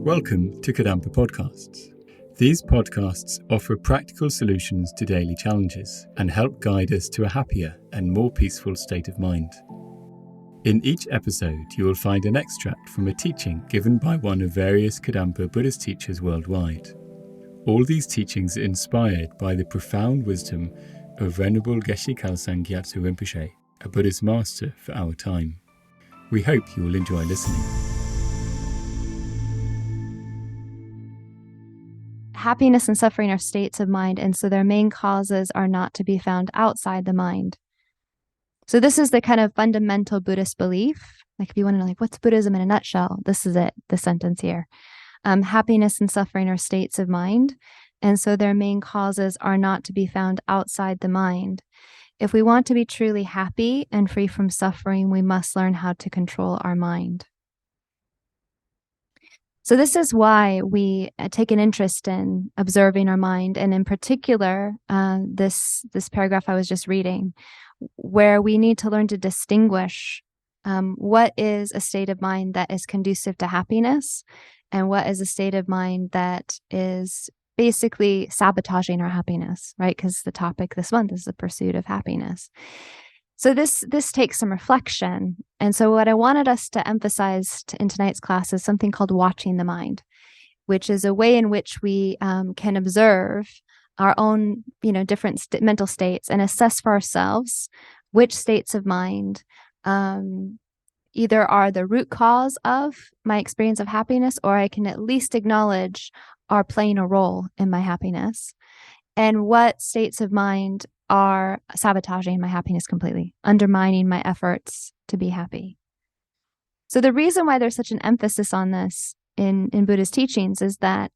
Welcome to Kadampa Podcasts. These podcasts offer practical solutions to daily challenges and help guide us to a happier and more peaceful state of mind. In each episode, you will find an extract from a teaching given by one of various Kadampa Buddhist teachers worldwide. All these teachings are inspired by the profound wisdom of Venerable Geshe Khalsang Gyatso Rinpoche, a Buddhist master for our time. We hope you will enjoy listening. Happiness and suffering are states of mind, and so their main causes are not to be found outside the mind. So this is the kind of fundamental Buddhist belief. Like if you want to know, like, what's Buddhism in a nutshell? This is it, the sentence here. Happiness and suffering are states of mind, and so their main causes are not to be found outside the mind. If we want to be truly happy and free from suffering, we must learn how to control our mind. So this is why we take an interest in observing our mind, and in particular, this paragraph I was just reading, where we need to learn to distinguish what is a state of mind that is conducive to happiness, and what is a state of mind that is basically sabotaging our happiness, right? Because the topic this month is the pursuit of happiness. So this takes some reflection. And so what I wanted us to emphasize in tonight's class is something called watching the mind, which is a way in which we can observe our own, different mental states and assess for ourselves which states of mind either are the root cause of my experience of happiness, or I can at least acknowledge are playing a role in my happiness, and what states of mind are sabotaging my happiness completely, undermining my efforts to be happy. So the reason why there's such an emphasis on this in Buddha's teachings is that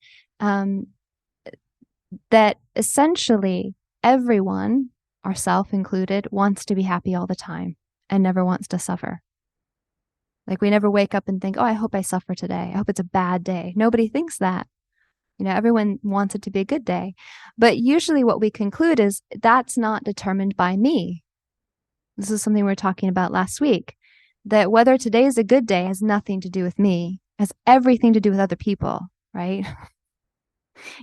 that essentially everyone, ourselves included, wants to be happy all the time and never wants to suffer. Like we never wake up and think, oh, I hope I suffer today. I hope it's a bad day. Nobody thinks that. Everyone wants it to be a good day. But usually what we conclude is that's not determined by me. This is something we were talking about last week, that whether today is a good day has nothing to do with me, has everything to do with other people, right?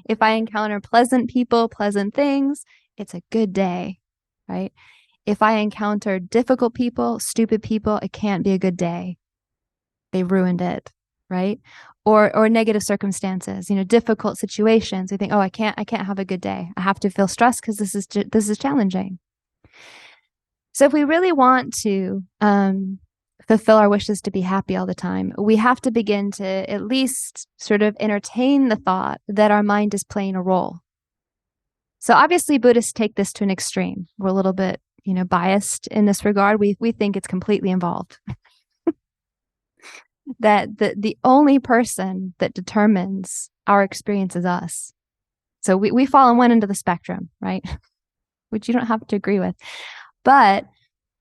If I encounter pleasant people, pleasant things, it's a good day, right? If I encounter difficult people, stupid people, it can't be a good day. They ruined it, right? Or negative circumstances, difficult situations. We think, oh, I can't have a good day. I have to feel stressed because this is challenging. So if we really want to fulfill our wishes to be happy all the time, we have to begin to at least sort of entertain the thought that our mind is playing a role. So obviously Buddhists take this to an extreme. We're a little bit, biased in this regard. We think it's completely involved. That the only person that determines our experience is us. So we fall on one end of the spectrum, right? Which you don't have to agree with. But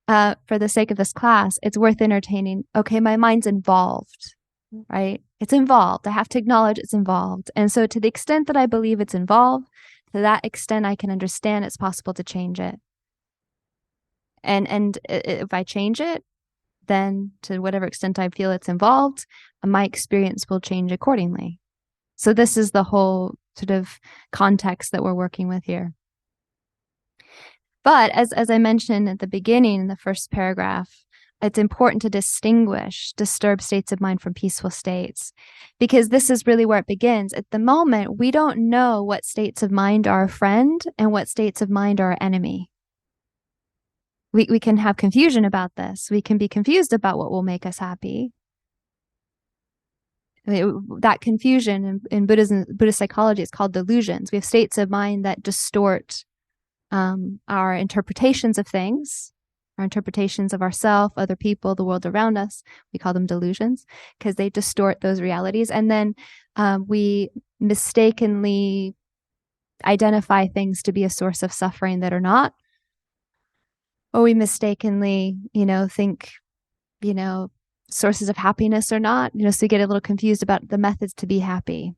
for the sake of this class, it's worth entertaining. Okay, my mind's involved, right? It's involved. I have to acknowledge it's involved. And so to the extent that I believe it's involved, to that extent I can understand it's possible to change it. And if I change it, then to whatever extent I feel it's involved, my experience will change accordingly. So this is the whole sort of context that we're working with here. But as I mentioned at the beginning in the first paragraph, it's important to distinguish disturbed states of mind from peaceful states, because this is really where it begins. At the moment, we don't know what states of mind are a friend and what states of mind are our enemy. We can have confusion about this. We can be confused about what will make us happy. That confusion in Buddhism, Buddhist psychology is called delusions. We have states of mind that distort our interpretations of things, our interpretations of ourselves, other people, the world around us. We call them delusions because they distort those realities. And then we mistakenly identify things to be a source of suffering that are not. Or we mistakenly, think, sources of happiness or not, so we get a little confused about the methods to be happy.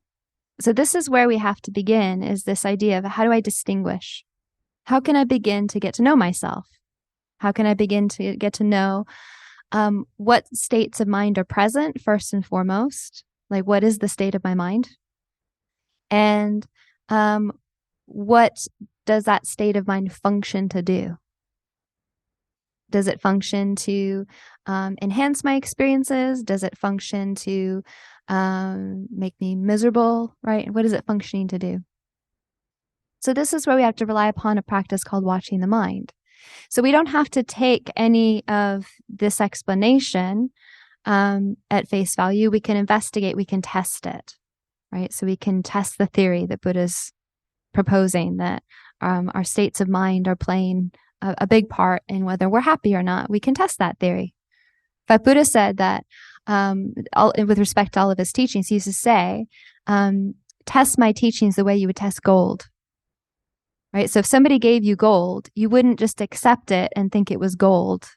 So this is where we have to begin, is this idea of how do I distinguish? How can I begin to get to know myself? How can I begin to get to know what states of mind are present first and foremost? Like, what is the state of my mind? And what does that state of mind function to do? Does it function to enhance my experiences? Does it function to make me miserable, right? What is it functioning to do? So this is where we have to rely upon a practice called watching the mind. So we don't have to take any of this explanation at face value. We can investigate, we can test it, right? So we can test the theory that Buddha's proposing, that our states of mind are playing a big part in whether we're happy or not. We can test that theory. In fact, Buddha said that with respect to all of his teachings, he used to say, test my teachings the way you would test gold. Right? So if somebody gave you gold, you wouldn't just accept it and think it was gold,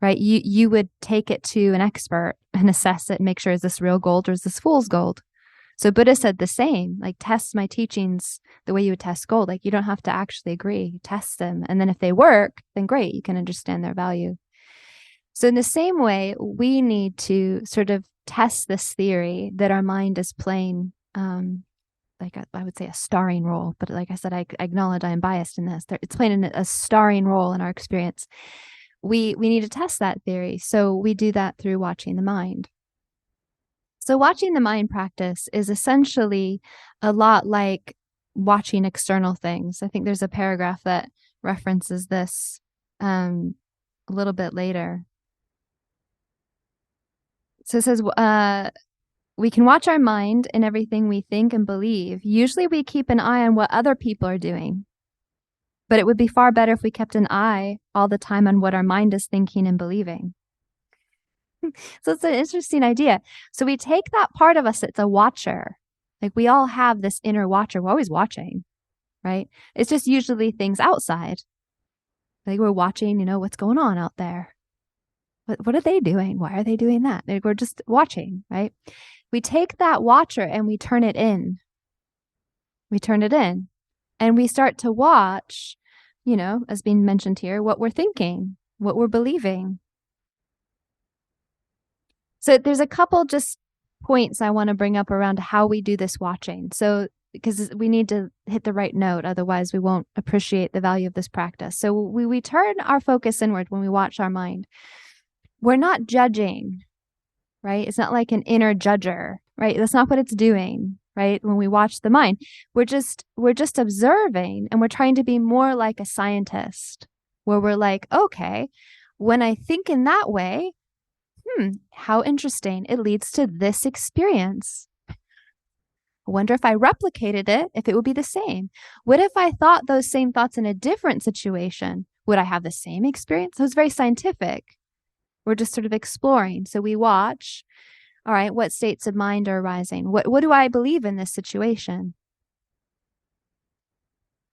right? You would take it to an expert and assess it and make sure, is this real gold or is this fool's gold? So Buddha said the same, like, test my teachings the way you would test gold. Like, you don't have to actually agree, test them. And then if they work, then great, you can understand their value. So in the same way, we need to sort of test this theory that our mind is playing, I would say a starring role, but like I said, I acknowledge I am biased in this. It's playing a starring role in our experience. We need to test that theory. So we do that through watching the mind. So watching the mind practice is essentially a lot like watching external things. I think there's a paragraph that references this a little bit later. So it says, we can watch our mind in everything we think and believe. Usually we keep an eye on what other people are doing. But it would be far better if we kept an eye all the time on what our mind is thinking and believing. So it's an interesting idea. So we take that part of us that's a watcher. Like, we all have this inner watcher. We're always watching, right? It's just usually things outside. Like, we're watching, what's going on out there. What are they doing? Why are they doing that? Like, we're just watching, right? We take that watcher and we turn it in. We turn it in. And we start to watch, as being mentioned here, what we're thinking, what we're believing. So there's a couple just points I want to bring up around how we do this watching. So, because we need to hit the right note, otherwise we won't appreciate the value of this practice. So we turn our focus inward when we watch our mind. We're not judging, right? It's not like an inner judger, right? That's not what it's doing, right? When we watch the mind, we're just observing, and we're trying to be more like a scientist, where we're like, okay, when I think in that way, how interesting. It leads to this experience. I wonder if I replicated it, if it would be the same. What if I thought those same thoughts in a different situation? Would I have the same experience? So it's very scientific. We're just sort of exploring. So we watch, all right, what states of mind are arising? What do I believe in this situation?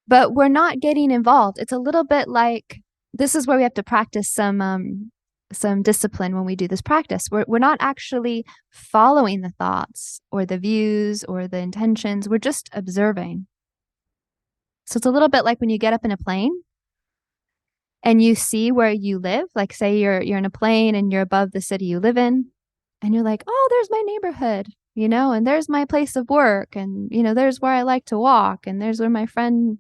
But we're not getting involved. It's a little bit like, this is where we have to practice some discipline when we do this practice. We're not actually following the thoughts or the views or the intentions. We're just observing. So it's a little bit like when you get up in a plane and you see where you live. Like, say you're in a plane and you're above the city you live in, and you're like, oh, there's my neighborhood, and there's my place of work, and there's where I like to walk, and there's where my friend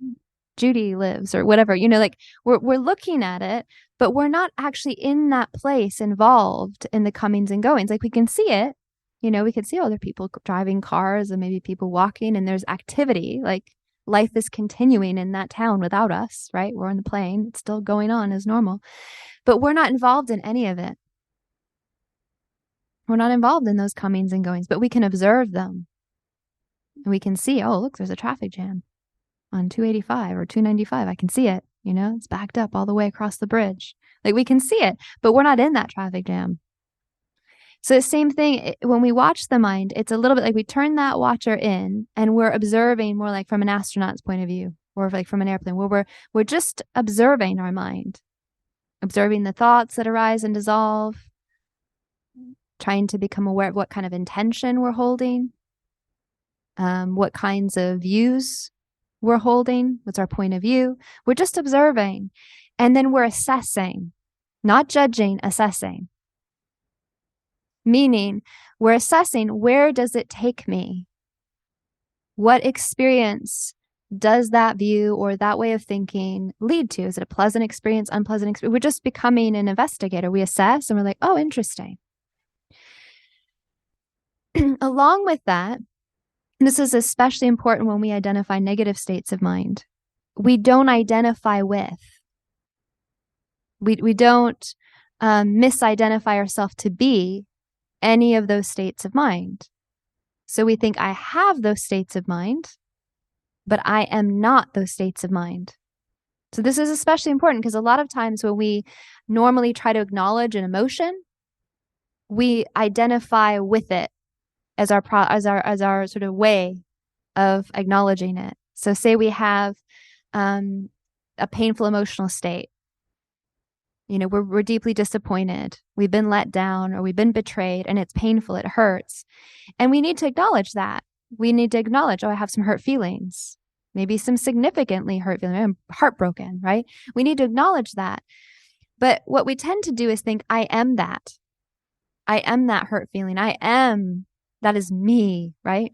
Judy lives, or whatever. Like, we're looking at it, but we're not actually in that place, involved in the comings and goings. Like, we can see it, we can see other people driving cars and maybe people walking, and there's activity. Like, life is continuing in that town without us, right? We're in the plane. It's still going on as normal, but we're not involved in any of it. We're not involved in those comings and goings, but we can observe them. And we can see, oh, look, there's a traffic jam on 285 or 295. I can see it, it's backed up all the way across the bridge. Like, we can see it, but we're not in that traffic jam. So the same thing, when we watch the mind, it's a little bit like we turn that watcher in and we're observing more like from an astronaut's point of view, or like from an airplane, where we're just observing our mind, observing the thoughts that arise and dissolve, trying to become aware of what kind of intention we're holding, what kinds of views we're holding, what's our point of view. We're just observing, and then we're assessing, not judging, assessing. Meaning, we're assessing, where does it take me? What experience does that view or that way of thinking lead to? Is it a pleasant experience, unpleasant experience? We're just becoming an investigator. We assess and we're like, oh, interesting. Along with that, this is especially important when we identify negative states of mind. We don't identify with. We don't misidentify ourselves to be any of those states of mind. So we think I have those states of mind, but I am not those states of mind. So this is especially important because a lot of times when we normally try to acknowledge an emotion, we identify with it as our sort of way of acknowledging it. So say we have a painful emotional state. We're deeply disappointed. We've been let down or we've been betrayed, and it's painful. It hurts. And we need to acknowledge that. We need to acknowledge, oh, I have some hurt feelings, maybe some significantly hurt feelings. I'm heartbroken, right? We need to acknowledge that. But what we tend to do is think, I am that. I am that hurt feeling. That is me, right?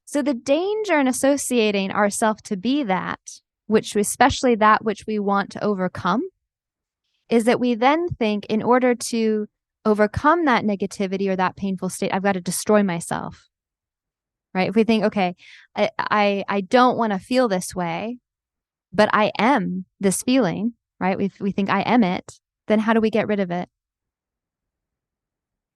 So the danger in associating ourselves to be that, especially that which we want to overcome, is that we then think in order to overcome that negativity or that painful state, I've got to destroy myself, right? If we think, okay, I don't want to feel this way, but I am this feeling, right? We think I am it, then how do we get rid of it?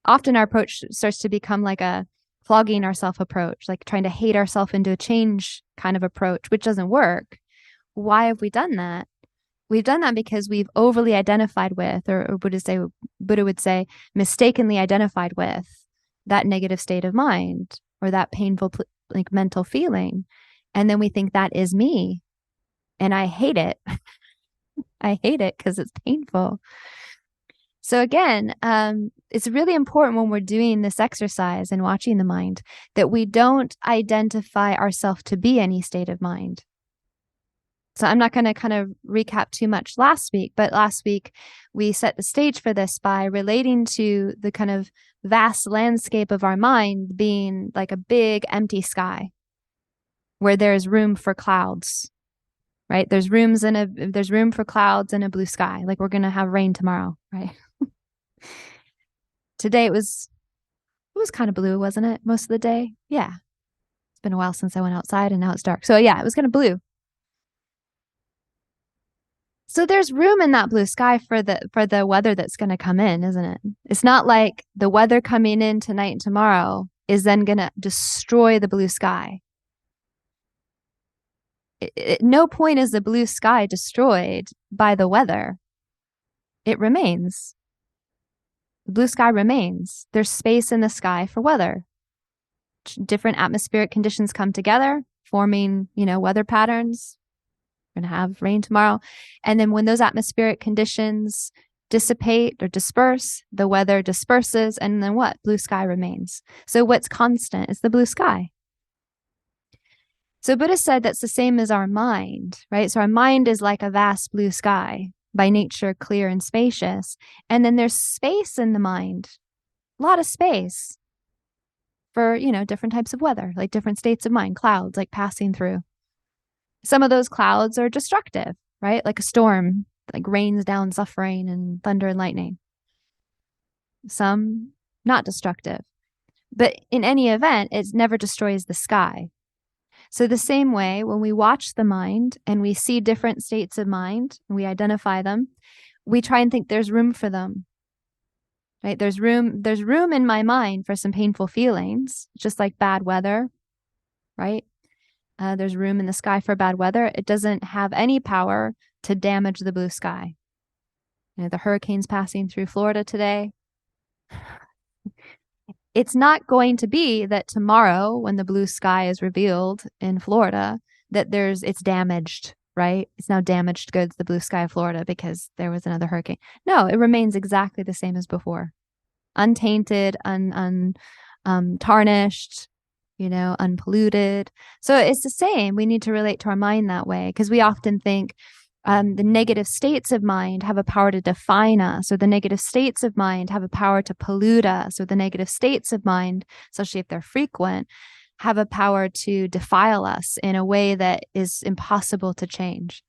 Often our approach starts to become like a flogging ourselves approach, like trying to hate ourselves into a change kind of approach, which doesn't work. Why have we done that? We've done that because we've overly identified with, or Buddha would say, mistakenly identified with that negative state of mind or that painful like mental feeling. And then we think that is me. And I hate it. I hate it because it's painful. So again, it's really important when we're doing this exercise and watching the mind that we don't identify ourselves to be any state of mind. So I'm not going to kind of recap too much last week, but last week we set the stage for this by relating to the kind of vast landscape of our mind being like a big empty sky where there's room for clouds, right? There's room for clouds and a blue sky. Like we're going to have rain tomorrow, right? Today it was kind of blue, wasn't it? Most of the day. Yeah. It's been a while since I went outside and now it's dark. So yeah, it was kind of blue. So there's room in that blue sky for the weather that's going to come in, isn't it? It's not like the weather coming in tonight and tomorrow is then going to destroy the blue sky. At no point is the blue sky destroyed by the weather. It remains. The blue sky remains. There's space in the sky for weather. Different atmospheric conditions come together, forming, weather patterns. We're going to have rain tomorrow. And then when those atmospheric conditions dissipate or disperse, the weather disperses, and then what? Blue sky remains. So what's constant is the blue sky. So Buddha said that's the same as our mind, right? So our mind is like a vast blue sky, by nature clear and spacious. And then there's space in the mind, a lot of space for, different types of weather, like different states of mind, clouds like passing through. Some of those clouds are destructive, right? Like a storm, like rains down suffering and thunder and lightning. Some not destructive. But in any event, it never destroys the sky. So the same way, when we watch the mind and we see different states of mind, and we identify them, we try and think there's room for them. Right? There's room in my mind for some painful feelings, just like bad weather, right? There's room in the sky for bad weather. It doesn't have any power to damage the blue sky. The hurricane's passing through Florida today. It's not going to be that tomorrow, when the blue sky is revealed in Florida, that it's damaged, right? It's now damaged goods, the blue sky of Florida, because there was another hurricane. No, it remains exactly the same as before. Untainted, tarnished, unpolluted. So it's the same. We need to relate to our mind that way because we often think, The negative states of mind have a power to define us, or the negative states of mind have a power to pollute us, or the negative states of mind, especially if they're frequent, have a power to defile us in a way that is impossible to change.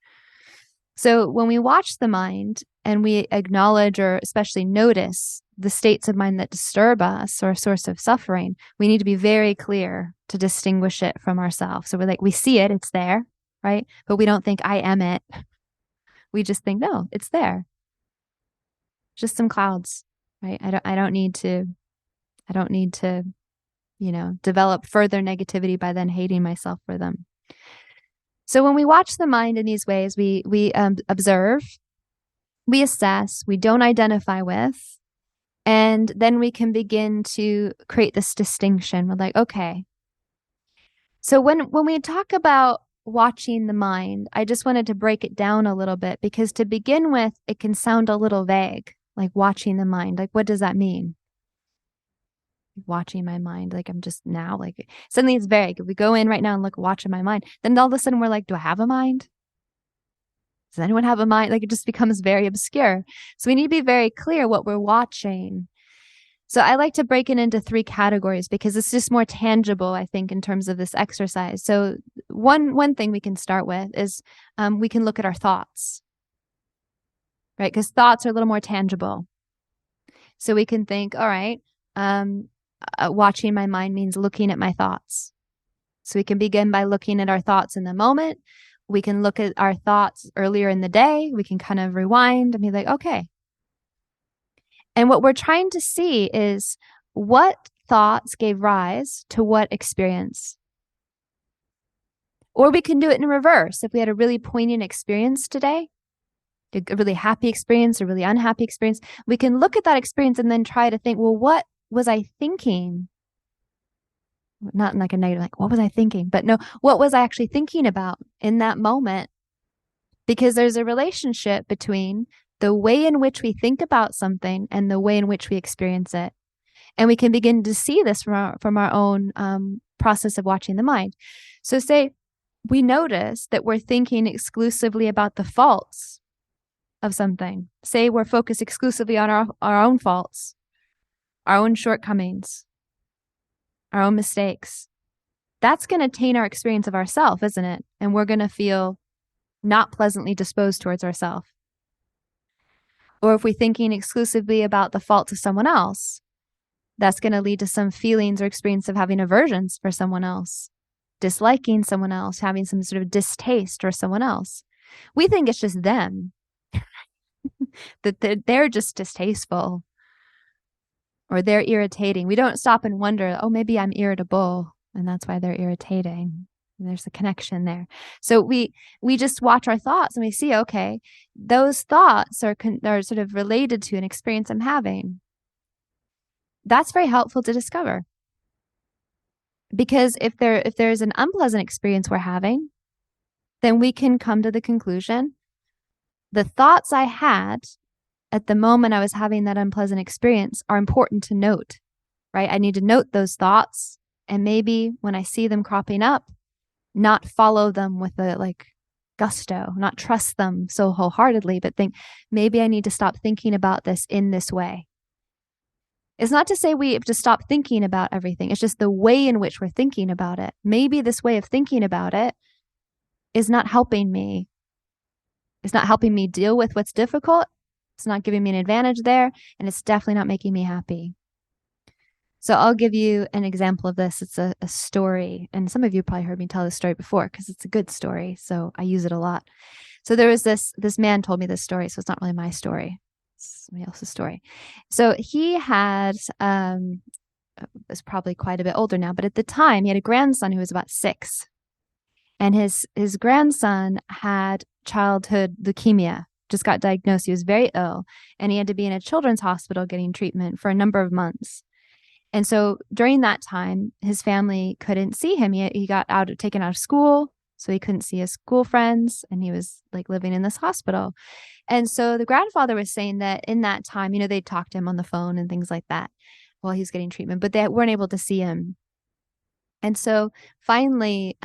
So when we watch the mind and we acknowledge or especially notice the states of mind that disturb us or a source of suffering, we need to be very clear to distinguish it from ourselves. So we see it, it's there, right? But we don't think I am it. We just think, no, it's there. Just some clouds, right? I don't need to, develop further negativity by then hating myself for them. So when we watch the mind in these ways, we observe, we assess, we don't identify with, and then we can begin to create this distinction. We're like, okay. So when we talk about watching the mind, I just wanted to break it down a little bit, because to begin with, it can sound a little vague, like watching the mind. Like, what does that mean? Watching my mind, like I'm just now, like suddenly it's vague. If we go in right now and look, watching my mind, then all of a sudden we're like, do I have a mind? Does anyone have a mind? Like it just becomes very obscure. So we need to be very clear what we're watching. So I like to break it into 3 categories because it's just more tangible, I think, in terms of this exercise. So one thing we can start with is we can look at our thoughts, right? Because thoughts are a little more tangible. So we can think, all right, watching my mind means looking at my thoughts. So we can begin by looking at our thoughts in the moment. We can look at our thoughts earlier in the day. We can kind of rewind and be like, okay. And what we're trying to see is what thoughts gave rise to what experience. Or we can do it in reverse. If we had a really poignant experience today, a really happy experience, a really unhappy experience, we can look at that experience and then try to think, well, what was I thinking? Not in like a negative, like, what was I thinking? But no, what was I actually thinking about in that moment? Because there's a relationship between the way in which we think about something and the way in which we experience it. And we can begin to see this from our own process of watching the mind. So say we notice that we're thinking exclusively about the faults of something. Say we're focused exclusively on our own faults, our own shortcomings, our own mistakes. That's going to taint our experience of ourself, isn't it? And we're going to feel not pleasantly disposed towards ourselves. Or if we're thinking exclusively about the faults of someone else, that's going to lead to some feelings or experience of having aversions for someone else, disliking someone else, having some sort of distaste for someone else. We think it's just them, that they're just distasteful or they're irritating. We don't stop and wonder, oh, maybe I'm irritable and that's why they're irritating. And there's a connection there. So we just watch our thoughts and we see, okay, those thoughts are sort of related to an experience I'm having. That's very helpful to discover. Because if there's an unpleasant experience we're having, then we can come to the conclusion, the thoughts I had at the moment I was having that unpleasant experience are important to note, right? I need to note those thoughts, and maybe when I see them cropping up, not follow them with a gusto, not trust them so wholeheartedly, but think, maybe I need to stop thinking about this in this way. It's not to say we have to stop thinking about everything. It's just the way in which we're thinking about it. Maybe this way of thinking about it is not helping me. It's not helping me deal with what's difficult. It's not giving me an advantage there. And it's definitely not making me happy. So I'll give you an example of this. It's a story. And some of you probably heard me tell this story before because it's a good story. So I use it a lot. So there was this man told me this story. So it's not really my story. It's somebody else's story. So he had, is probably quite a bit older now, but at the time he had a grandson who was about 6. And his grandson had childhood leukemia, just got diagnosed. He was very ill, and he had to be in a children's hospital getting treatment for a number of months. And so during that time, his family couldn't see him. He got taken out of school, so he couldn't see his school friends, and he was living in this hospital. And so the grandfather was saying that in that time, they'd talk to him on the phone and things like that while he was getting treatment, but they weren't able to see him. And so finally,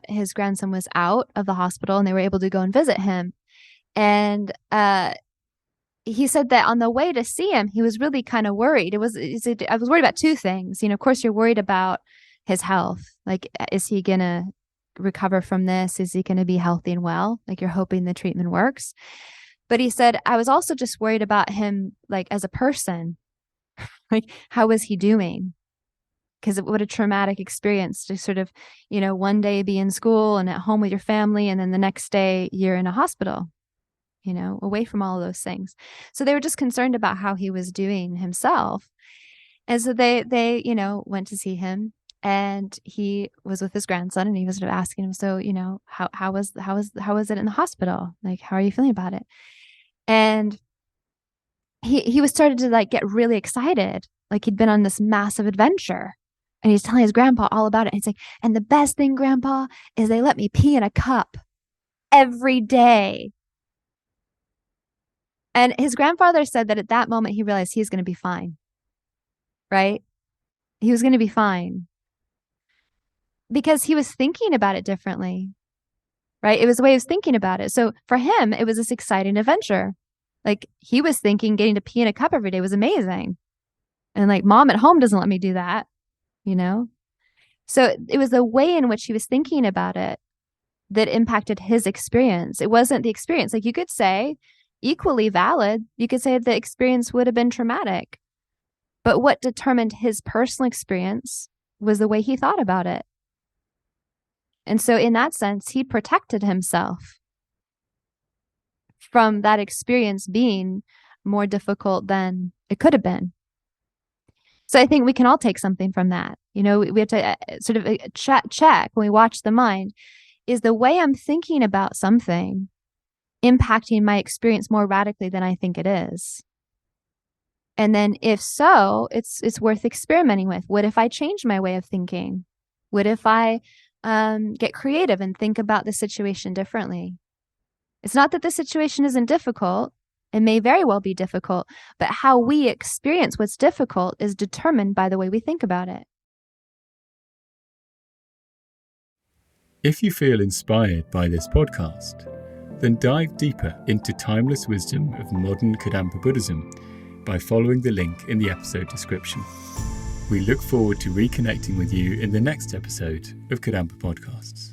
his grandson was out of the hospital and they were able to go and visit him. And he said that on the way to see him, he was really kind of worried. I was worried about two things. Of course, you're worried about his health. Like, is he going to recover from this? Is he going to be healthy and well? Like, you're hoping the treatment works. But he said, I was also just worried about him, like, as a person. Like, how was he doing? Because what a traumatic experience to sort of, one day be in school and at home with your family, and then the next day you're in a hospital, away from all of those things. So they were just concerned about how he was doing himself. And so they went to see him, and he was with his grandson, and he was sort of asking him, so, how was it in the hospital? Like, how are you feeling about it? And he was started to, like, get really excited. Like, he'd been on this massive adventure, and he's telling his grandpa all about it. And he's like, and the best thing, Grandpa, is they let me pee in a cup every day. And his grandfather said that at that moment, he realized he was going to be fine, right? He was going to be fine because he was thinking about it differently, right? It was the way he was thinking about it. So for him, it was this exciting adventure. Like, he was thinking getting to pee in a cup every day was amazing. And, like, Mom at home doesn't let me do that, So it was the way in which he was thinking about it that impacted his experience. It wasn't the experience. Like, you could say, equally valid, you could say the experience would have been traumatic. But what determined his personal experience was the way he thought about it. And so in that sense, he protected himself from that experience being more difficult than it could have been. So I think we can all take something from that. We have to sort of check when we watch the mind. Is the way I'm thinking about something impacting my experience more radically than I think it is? And then if so, it's worth experimenting with. What if I change my way of thinking? What if I get creative and think about the situation differently? It's not that the situation isn't difficult. It may very well be difficult, but how we experience what's difficult is determined by the way we think about it. If you feel inspired by this podcast, then dive deeper into timeless wisdom of modern Kadampa Buddhism by following the link in the episode description. We look forward to reconnecting with you in the next episode of Kadampa Podcasts.